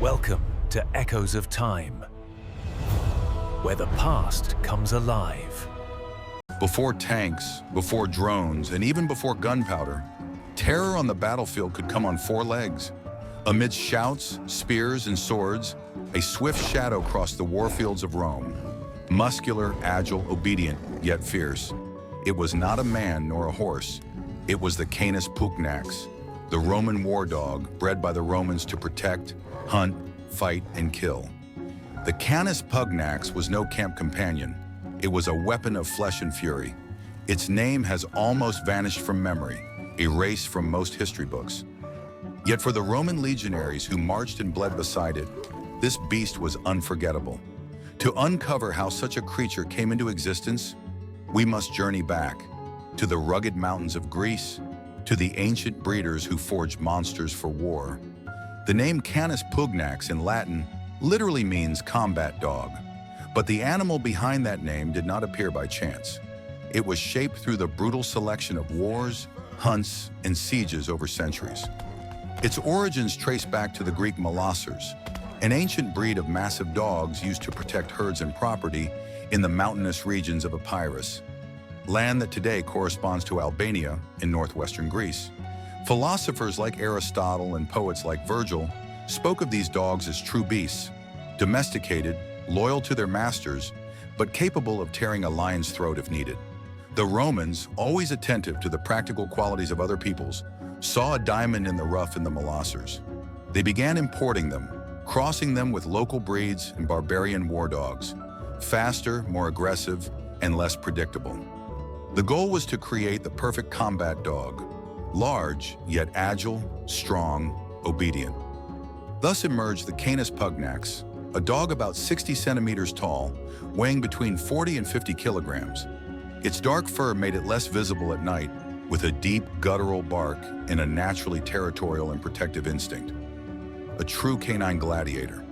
Welcome to Echoes of Time, where the past comes alive. Before tanks, before drones, and even before gunpowder, terror on the battlefield could come on four legs. Amidst shouts, spears, and swords, a swift shadow crossed the warfields of Rome. Muscular, agile, obedient, yet fierce. It was not a man nor a horse. It was the Canis Pugnax, the Roman war dog bred by the Romans to protect, hunt, fight, and kill. The Canis Pugnax was no camp companion. It was a weapon of flesh and fury. Its name has almost vanished from memory, erased from most history books. Yet for the Roman legionaries who marched and bled beside it, this beast was unforgettable. To uncover how such a creature came into existence, we must journey back to the rugged mountains of Greece, to the ancient breeders who forged monsters for war. The name Canis Pugnax in Latin literally means combat dog, but the animal behind that name did not appear by chance. It was shaped through the brutal selection of wars, hunts, and sieges over centuries. Its origins trace back to the Greek molossers, an ancient breed of massive dogs used to protect herds and property in the mountainous regions of Epirus, land that today corresponds to Albania in northwestern Greece. Philosophers like Aristotle and poets like Virgil spoke of these dogs as true beasts, domesticated, loyal to their masters, but capable of tearing a lion's throat if needed. The Romans, always attentive to the practical qualities of other peoples, saw a diamond in the rough in the molossers. They began importing them, crossing them with local breeds and barbarian war dogs, faster, more aggressive, and less predictable. The goal was to create the perfect combat dog, large, yet agile, strong, obedient. Thus emerged the Canis Pugnax, a dog about 60 centimeters tall, weighing between 40 and 50 kilograms. Its dark fur made it less visible at night, with a deep, guttural bark and a naturally territorial and protective instinct. A true canine gladiator.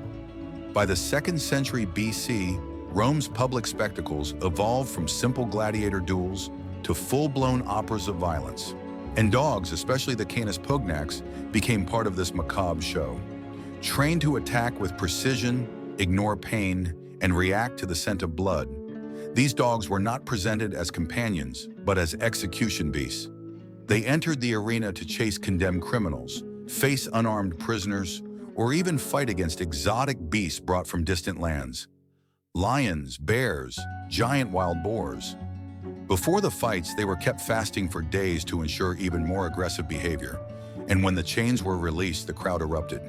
By the 2nd century BC, Rome's public spectacles evolved from simple gladiator duels to full-blown operas of violence. And dogs, especially the Canis Pugnax, became part of this macabre show. Trained to attack with precision, ignore pain, and react to the scent of blood, these dogs were not presented as companions, but as execution beasts. They entered the arena to chase condemned criminals, face unarmed prisoners, or even fight against exotic beasts brought from distant lands. Lions, bears, giant wild boars. Before the fights, they were kept fasting for days to ensure even more aggressive behavior. And when the chains were released, the crowd erupted.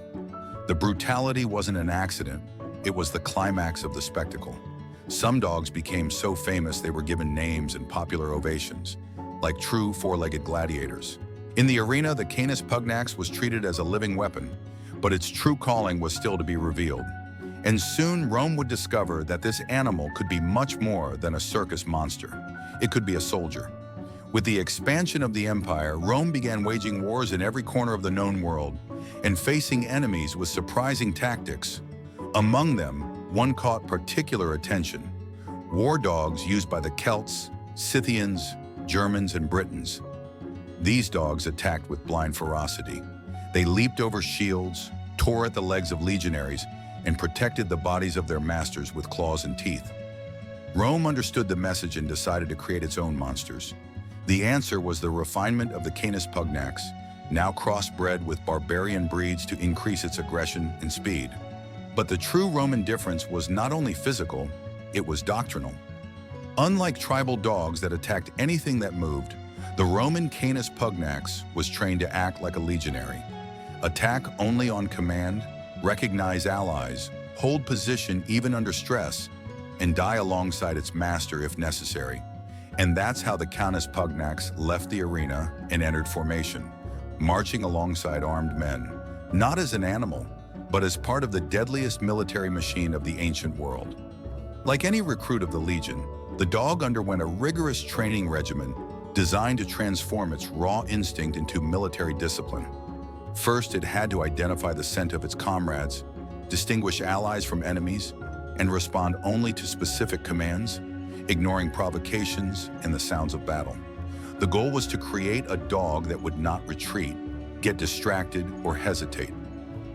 The brutality wasn't an accident. It was the climax of the spectacle. Some dogs became so famous they were given names and popular ovations, like true four-legged gladiators. In the arena, the Canis Pugnax was treated as a living weapon, but its true calling was still to be revealed. And soon, Rome would discover that this animal could be much more than a circus monster. It could be a soldier. With the expansion of the empire, Rome began waging wars in every corner of the known world and facing enemies with surprising tactics. Among them, one caught particular attention: war dogs used by the Celts, Scythians, Germans, and Britons. These dogs attacked with blind ferocity. They leaped over shields, tore at the legs of legionaries, and protected the bodies of their masters with claws and teeth. Rome understood the message and decided to create its own monsters. The answer was the refinement of the Canis Pugnax, now crossbred with barbarian breeds to increase its aggression and speed. But the true Roman difference was not only physical, it was doctrinal. Unlike tribal dogs that attacked anything that moved, the Roman Canis Pugnax was trained to act like a legionary. Attack only on command, recognize allies, hold position even under stress, and die alongside its master if necessary. And that's how the Canis Pugnax left the arena and entered formation, marching alongside armed men, not as an animal, but as part of the deadliest military machine of the ancient world. Like any recruit of the legion, the dog underwent a rigorous training regimen designed to transform its raw instinct into military discipline. First, it had to identify the scent of its comrades, distinguish allies from enemies, and respond only to specific commands, ignoring provocations and the sounds of battle. The goal was to create a dog that would not retreat, get distracted, or hesitate.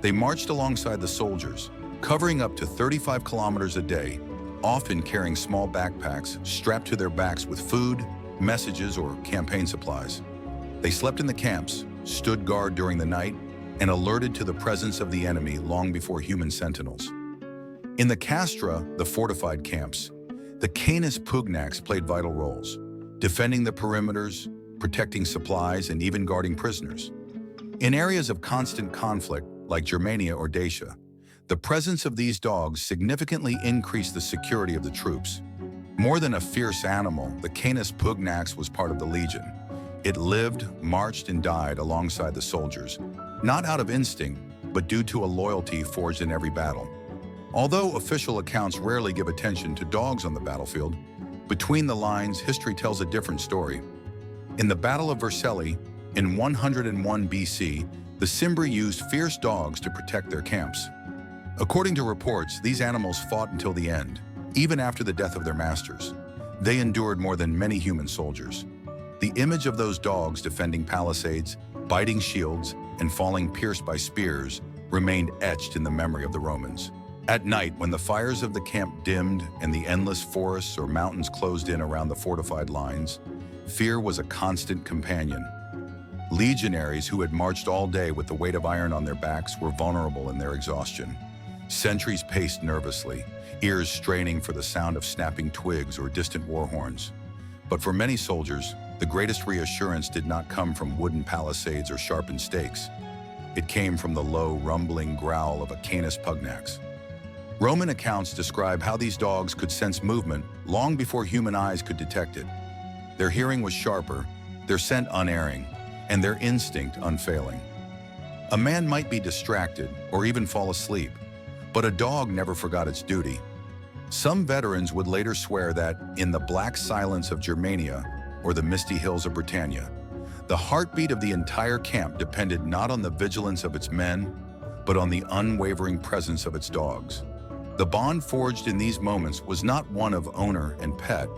They marched alongside the soldiers, covering up to 35 kilometers a day, often carrying small backpacks strapped to their backs with food, messages, or campaign supplies. They slept in the camps, stood guard during the night, and alerted to the presence of the enemy long before human sentinels. In the castra, the fortified camps, the Canis Pugnax played vital roles, defending the perimeters, protecting supplies, and even guarding prisoners. In areas of constant conflict, like Germania or Dacia, the presence of these dogs significantly increased the security of the troops. More than a fierce animal, the Canis Pugnax was part of the legion. It lived, marched, and died alongside the soldiers, not out of instinct, but due to a loyalty forged in every battle. Although official accounts rarely give attention to dogs on the battlefield, between the lines, history tells a different story. In the Battle of Vercelli, in 101 BC, the Cimbri used fierce dogs to protect their camps. According to reports, these animals fought until the end, even after the death of their masters. They endured more than many human soldiers. The image of those dogs defending palisades, biting shields, and falling pierced by spears remained etched in the memory of the Romans. At night, when the fires of the camp dimmed and the endless forests or mountains closed in around the fortified lines, fear was a constant companion. Legionaries who had marched all day with the weight of iron on their backs were vulnerable in their exhaustion. Sentries paced nervously, ears straining for the sound of snapping twigs or distant war horns. But for many soldiers, the greatest reassurance did not come from wooden palisades or sharpened stakes. It came from the low, rumbling growl of a Canis Pugnax. Roman accounts describe how these dogs could sense movement long before human eyes could detect it. Their hearing was sharper, their scent unerring, and their instinct unfailing. A man might be distracted or even fall asleep, but a dog never forgot its duty. Some veterans would later swear that, in the black silence of Germania or the misty hills of Britannia, the heartbeat of the entire camp depended not on the vigilance of its men, but on the unwavering presence of its dogs. The bond forged in these moments was not one of owner and pet,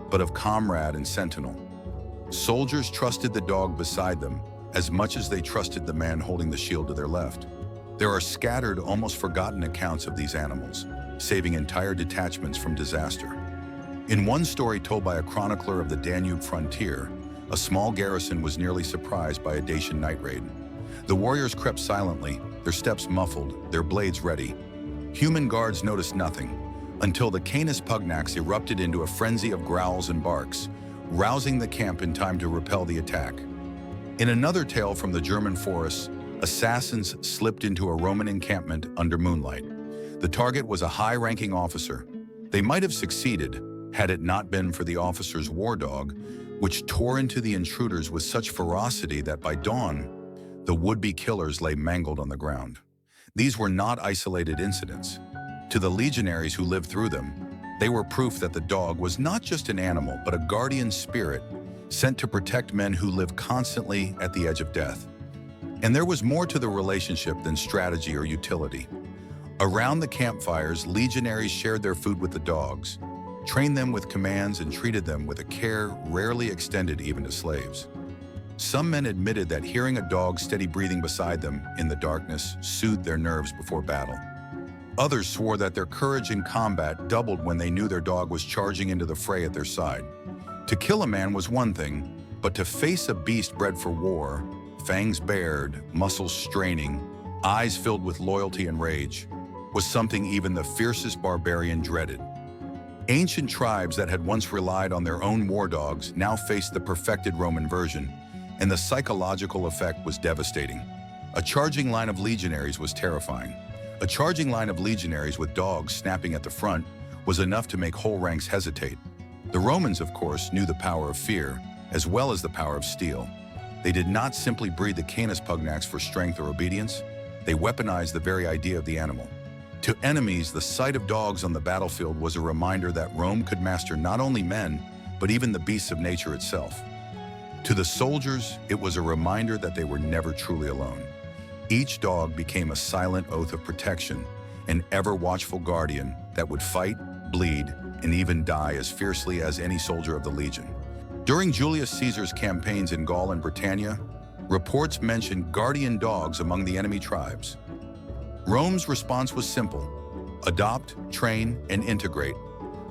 but of comrade and sentinel. Soldiers trusted the dog beside them as much as they trusted the man holding the shield to their left. There are scattered, almost forgotten accounts of these animals, saving entire detachments from disaster. In one story told by a chronicler of the Danube frontier, a small garrison was nearly surprised by a Dacian night raid. The warriors crept silently, their steps muffled, their blades ready. Human guards noticed nothing, until the Canis Pugnax erupted into a frenzy of growls and barks, rousing the camp in time to repel the attack. In another tale from the German forests, assassins slipped into a Roman encampment under moonlight. The target was a high-ranking officer. They might have succeeded had it not been for the officer's war dog, which tore into the intruders with such ferocity that by dawn, the would-be killers lay mangled on the ground. These were not isolated incidents. To the legionaries who lived through them, they were proof that the dog was not just an animal, but a guardian spirit sent to protect men who lived constantly at the edge of death. And there was more to the relationship than strategy or utility. Around the campfires, legionaries shared their food with the dogs, trained them with commands, and treated them with a care rarely extended even to slaves. Some men admitted that hearing a dog's steady breathing beside them in the darkness soothed their nerves before battle. Others swore that their courage in combat doubled when they knew their dog was charging into the fray at their side. To kill a man was one thing, but to face a beast bred for war, fangs bared, muscles straining, eyes filled with loyalty and rage, was something even the fiercest barbarian dreaded. Ancient tribes that had once relied on their own war dogs now faced the perfected Roman version, and the psychological effect was devastating. A charging line of legionaries was terrifying. A charging line of legionaries with dogs snapping at the front was enough to make whole ranks hesitate. The Romans, of course, knew the power of fear, as well as the power of steel. They did not simply breed the Canis Pugnax for strength or obedience. They weaponized the very idea of the animal. To enemies, the sight of dogs on the battlefield was a reminder that Rome could master not only men, but even the beasts of nature itself. To the soldiers, it was a reminder that they were never truly alone. Each dog became a silent oath of protection, an ever-watchful guardian that would fight, bleed, and even die as fiercely as any soldier of the legion. During Julius Caesar's campaigns in Gaul and Britannia, reports mentioned guardian dogs among the enemy tribes. Rome's response was simple: adopt, train, and integrate.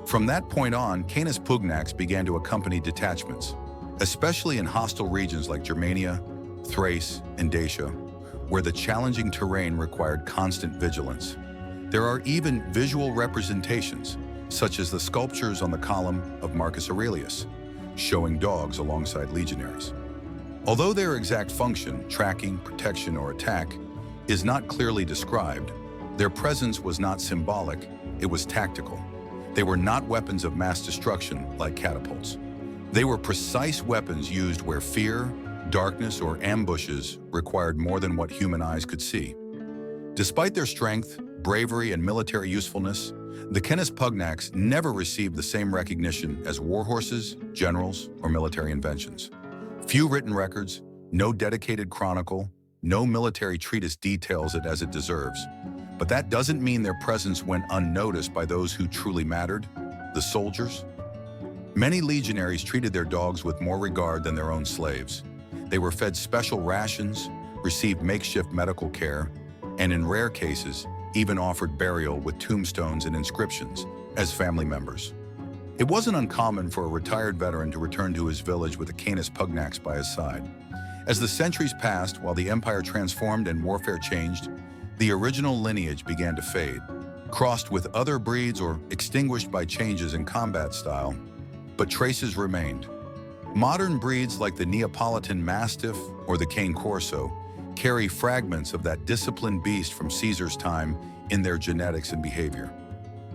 From that point on, Canis Pugnax began to accompany detachments, especially in hostile regions like Germania, Thrace, and Dacia, where the challenging terrain required constant vigilance. There are even visual representations, such as the sculptures on the column of Marcus Aurelius, showing dogs alongside legionaries. Although their exact function, tracking, protection, or attack, is not clearly described, their presence was not symbolic, it was tactical. They were not weapons of mass destruction like catapults. They were precise weapons used where fear, darkness, or ambushes required more than what human eyes could see. Despite their strength, bravery, and military usefulness, the Canis Pugnax never received the same recognition as war horses, generals, or military inventions. Few written records, no dedicated chronicle, no military treatise details it as it deserves. But that doesn't mean their presence went unnoticed by those who truly mattered, the soldiers. Many legionaries treated their dogs with more regard than their own slaves. They were fed special rations, received makeshift medical care, and in rare cases, even offered burial with tombstones and inscriptions as family members. It wasn't uncommon for a retired veteran to return to his village with a Canis Pugnax by his side. As the centuries passed, while the empire transformed and warfare changed, the original lineage began to fade, crossed with other breeds or extinguished by changes in combat style, but traces remained. Modern breeds like the Neapolitan Mastiff or the Cane Corso carry fragments of that disciplined beast from Caesar's time in their genetics and behavior.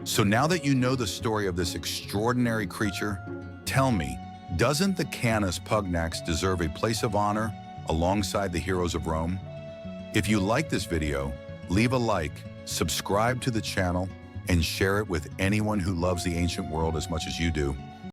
So now that you know the story of this extraordinary creature, tell me, doesn't the Canis Pugnax deserve a place of honor alongside the heroes of Rome? If you like this video, leave a like, subscribe to the channel, and share it with anyone who loves the ancient world as much as you do.